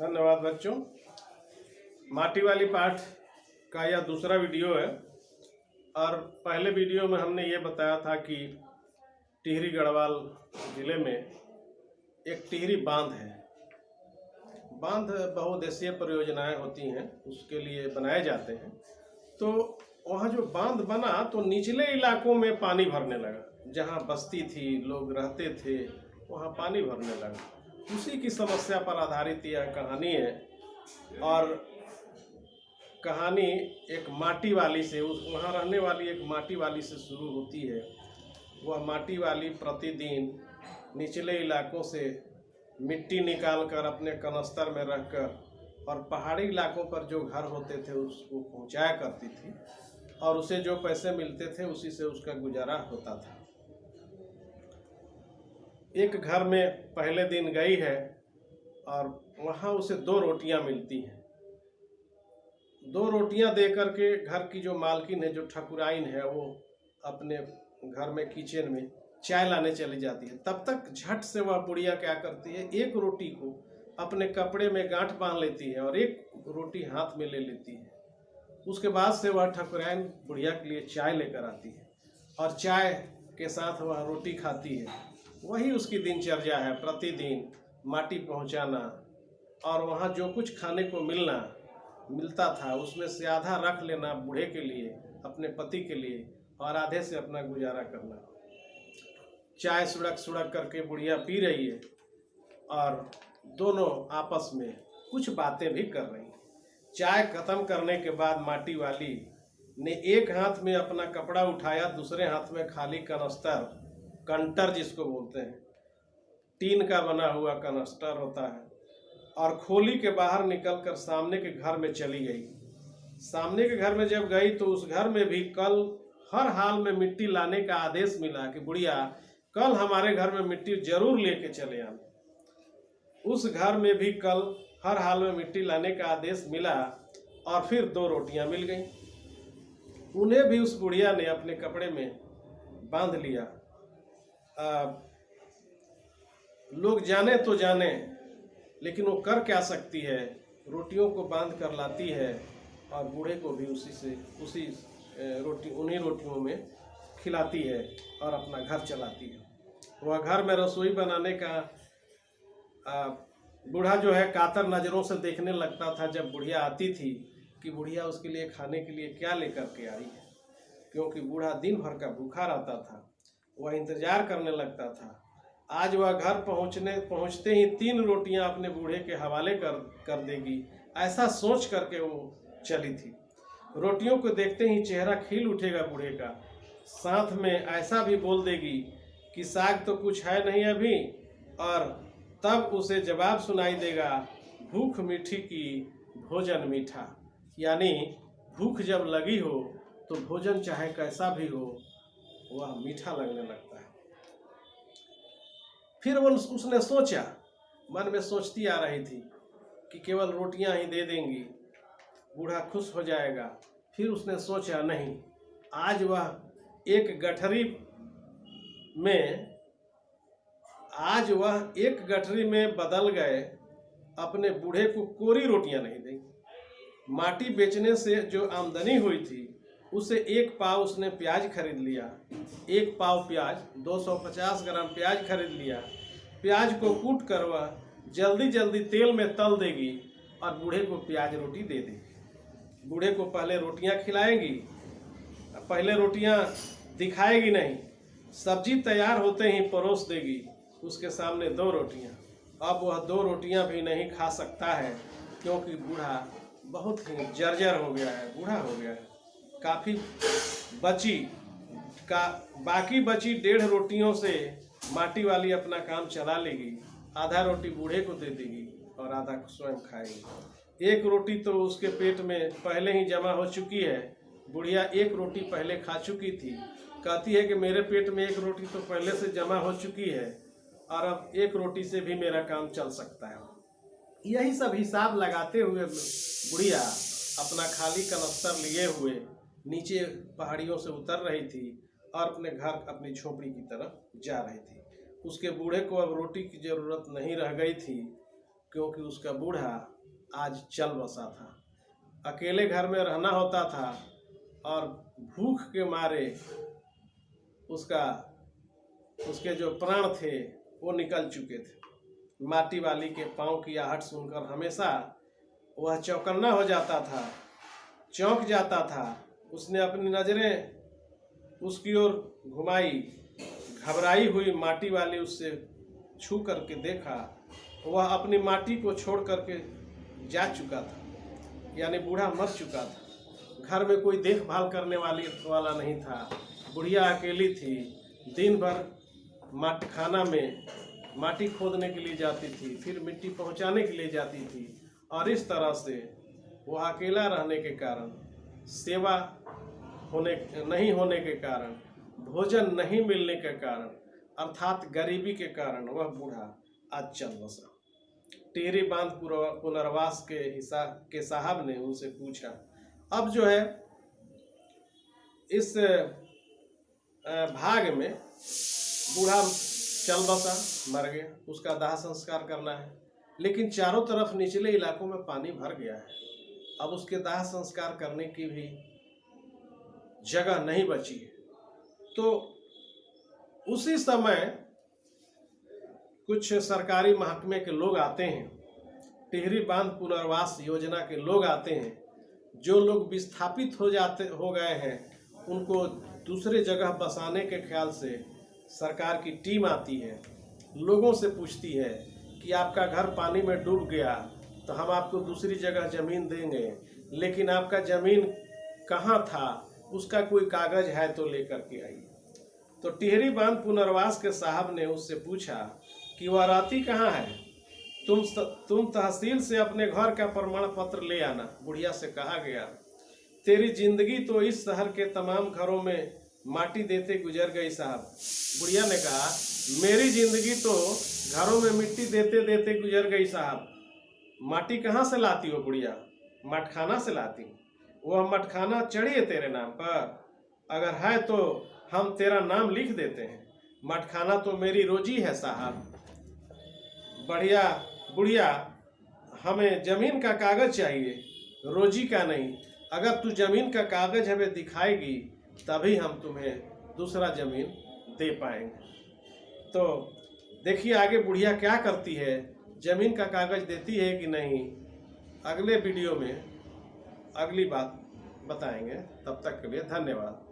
धन्यवाद बच्चों। माटी वाली पाठ का यह दूसरा वीडियो है और पहले वीडियो में हमने ये बताया था कि टिहरी गढ़वाल ज़िले में एक टिहरी बांध है। बांध बहुउद्देशीय परियोजनाएं होती हैं, उसके लिए बनाए जाते हैं। तो वहाँ जो बांध बना तो निचले इलाकों में पानी भरने लगा, जहाँ बस्ती थी, लोग रहते थे, वहाँ पानी भरने लगा। उसी की समस्या पर आधारित यह कहानी है। और कहानी एक माटी वाली से, उस वहाँ रहने वाली एक माटी वाली से शुरू होती है। वह माटी वाली प्रतिदिन निचले इलाकों से मिट्टी निकाल कर अपने कनस्तर में रखकर और पहाड़ी इलाकों पर जो घर होते थे उसको पहुँचाया करती थी और उसे जो पैसे मिलते थे उसी से उसका गुजारा होता था। एक घर में पहले दिन गई है और वहाँ उसे 2 रोटियां मिलती हैं। 2 रोटियां दे करके घर की जो मालकिन है, जो ठकुराइन है, वो अपने घर में किचन में चाय लाने चली जाती है। तब तक झट से वह बुढ़िया क्या करती है, एक रोटी को अपने कपड़े में गांठ बांध लेती है और एक रोटी हाथ में ले लेती है। उसके बाद से वह ठकुराइन बुढ़िया के लिए चाय लेकर आती है और चाय के साथ वह रोटी खाती है। वही उसकी दिनचर्या है, प्रतिदिन माटी पहुंचाना और वहाँ जो कुछ खाने को मिलता था उसमें से आधा रख लेना बूढ़े के लिए, अपने पति के लिए, और आधे से अपना गुजारा करना। चाय सुड़क करके बुढ़िया पी रही है और दोनों आपस में कुछ बातें भी कर रही हैं। चाय खत्म करने के बाद माटी वाली ने एक हाथ में अपना कपड़ा उठाया, दूसरे हाथ में खाली कनस्तर, कंटर जिसको बोलते हैं, टीन का बना हुआ कनस्टर होता है, और खोली के बाहर निकलकर सामने के घर में चली गई। सामने के घर में जब गई तो उस घर में भी कल हर हाल में मिट्टी लाने का आदेश मिला कि बुढ़िया कल हमारे घर में मिट्टी जरूर लेके चले आना। उस घर में भी कल हर हाल में मिट्टी लाने का आदेश मिला और फिर 2 रोटियां मिल गई। उन्हें भी उस बुढ़िया ने अपने कपड़े में बांध लिया। लोग जाने तो जाने, लेकिन वो कर क्या सकती है, रोटियों को बांध कर लाती है और बूढ़े को भी उन्हीं रोटियों में खिलाती है और अपना घर चलाती है। वह घर में रसोई बनाने का बूढ़ा जो है कातर नज़रों से देखने लगता था जब बुढ़िया आती थी कि बुढ़िया उसके लिए खाने के लिए क्या लेकर के आई है, क्योंकि बूढ़ा दिन भर का भूखा रहता था। वह इंतजार करने लगता था। आज वह घर पहुंचते ही 3 रोटियां अपने बूढ़े के हवाले कर देगी, ऐसा सोच करके वो चली थी। रोटियों को देखते ही चेहरा खिल उठेगा बूढ़े का, साथ में ऐसा भी बोल देगी कि साग तो कुछ है नहीं अभी, और तब उसे जवाब सुनाई देगा, भूख मीठी की भोजन मीठा। यानी भूख जब लगी हो तो भोजन चाहे कैसा भी हो वह मीठा लगने लगता है। फिर उसने सोचा, मन में सोचती आ रही थी कि केवल रोटियां ही दे देंगी, बूढ़ा खुश हो जाएगा। फिर उसने सोचा नहीं, आज वह एक गठरी में बदल गए, अपने बूढ़े को कोरी रोटियां नहीं देंगे। माटी बेचने से जो आमदनी हुई थी उसे 1 पाव उसने प्याज खरीद लिया। 1 पाव प्याज, 250 ग्राम प्याज खरीद लिया। प्याज को कूट कर वह जल्दी तेल में तल देगी और बूढ़े को प्याज रोटी दे देगी। बूढ़े को पहले रोटियां खिलाएगी, पहले रोटियां दिखाएगी नहीं, सब्जी तैयार होते ही परोस देगी उसके सामने 2 रोटियां। अब वह 2 रोटियां भी नहीं खा सकता है, क्योंकि बूढ़ा बहुत ही जर्जर हो गया है, बूढ़ा हो गया है। काफ़ी बाकी बची 1.5 रोटियों से माटी वाली अपना काम चला लेगी। आधा रोटी बूढ़े को दे देगी और आधा स्वयं खाएगी। 1 रोटी तो उसके पेट में पहले ही जमा हो चुकी है। बुढ़िया 1 रोटी पहले खा चुकी थी, कहती है कि मेरे पेट में 1 रोटी तो पहले से जमा हो चुकी है और अब 1 रोटी से भी मेरा काम चल सकता है। यही सब हिसाब लगाते हुए बुढ़िया अपना खाली कनस्तर लिए हुए नीचे पहाड़ियों से उतर रही थी और अपने घर, अपनी झोपड़ी की तरफ जा रही थी। उसके बूढ़े को अब रोटी की जरूरत नहीं रह गई थी क्योंकि उसका बूढ़ा आज चल बसा था। अकेले घर में रहना होता था और भूख के मारे उसके जो प्राण थे वो निकल चुके थे। माटी वाली के पाँव की आहट सुनकर हमेशा वह चौकन्ना हो जाता था, चौंक जाता था। उसने अपनी नज़रें उसकी ओर घुमाई, घबराई हुई माटी वाली उससे छू करके देखा, वह अपनी माटी को छोड़ करके जा चुका था, यानी बूढ़ा मर चुका था। घर में कोई देखभाल करने वाला नहीं था। बुढ़िया अकेली थी, दिन भर खाना में माटी खोदने के लिए जाती थी, फिर मिट्टी पहुंचाने के लिए जाती थी, और इस तरह से वह अकेला रहने के कारण, सेवा नहीं होने के कारण, भोजन नहीं मिलने के कारण, अर्थात गरीबी के कारण वह बूढ़ा आज चल बसा। टिहरी बांध पुनर्वास के साहब ने उनसे पूछा। अब जो है इस भाग में बूढ़ा चल बसा, मर गया, उसका दाह संस्कार करना है, लेकिन चारों तरफ निचले इलाकों में पानी भर गया है। अब उसके दाह संस्कार करने की भी जगह नहीं बची है। तो उसी समय कुछ सरकारी महकमे के लोग आते हैं, टिहरी बांध पुनर्वास योजना के लोग आते हैं। जो लोग विस्थापित हो गए हैं उनको दूसरे जगह बसाने के ख्याल से सरकार की टीम आती है, लोगों से पूछती है कि आपका घर पानी में डूब गया तो हम आपको दूसरी जगह ज़मीन देंगे, लेकिन आपका ज़मीन कहाँ था उसका कोई कागज़ है तो लेकर के आइए। तो टिहरी बांध पुनर्वास के साहब ने उससे पूछा कि वह राती कहाँ है, तुम तहसील से अपने घर का प्रमाण पत्र ले आना। बुढ़िया से कहा गया, तेरी जिंदगी तो इस शहर के तमाम घरों में माटी देते गुजर गई साहब। बुढ़िया ने कहा, मेरी जिंदगी तो घरों में मिट्टी देते देते गुजर गई साहब। माटी कहाँ से लाती हो बुढ़िया? मटखाना से लाती। वह मटखाना चढ़िए तेरे नाम पर? अगर है तो हम तेरा नाम लिख देते हैं। मटखाना तो मेरी रोजी है साहब। बुढ़िया, हमें जमीन का कागज चाहिए, रोजी का नहीं। अगर तू जमीन का कागज हमें दिखाएगी तभी हम तुम्हें दूसरा जमीन दे पाएंगे। तो देखिए आगे बुढ़िया क्या करती है, जमीन का कागज देती है कि नहीं, अगले वीडियो में अगली बात बताएंगे। तब तक के लिए धन्यवाद।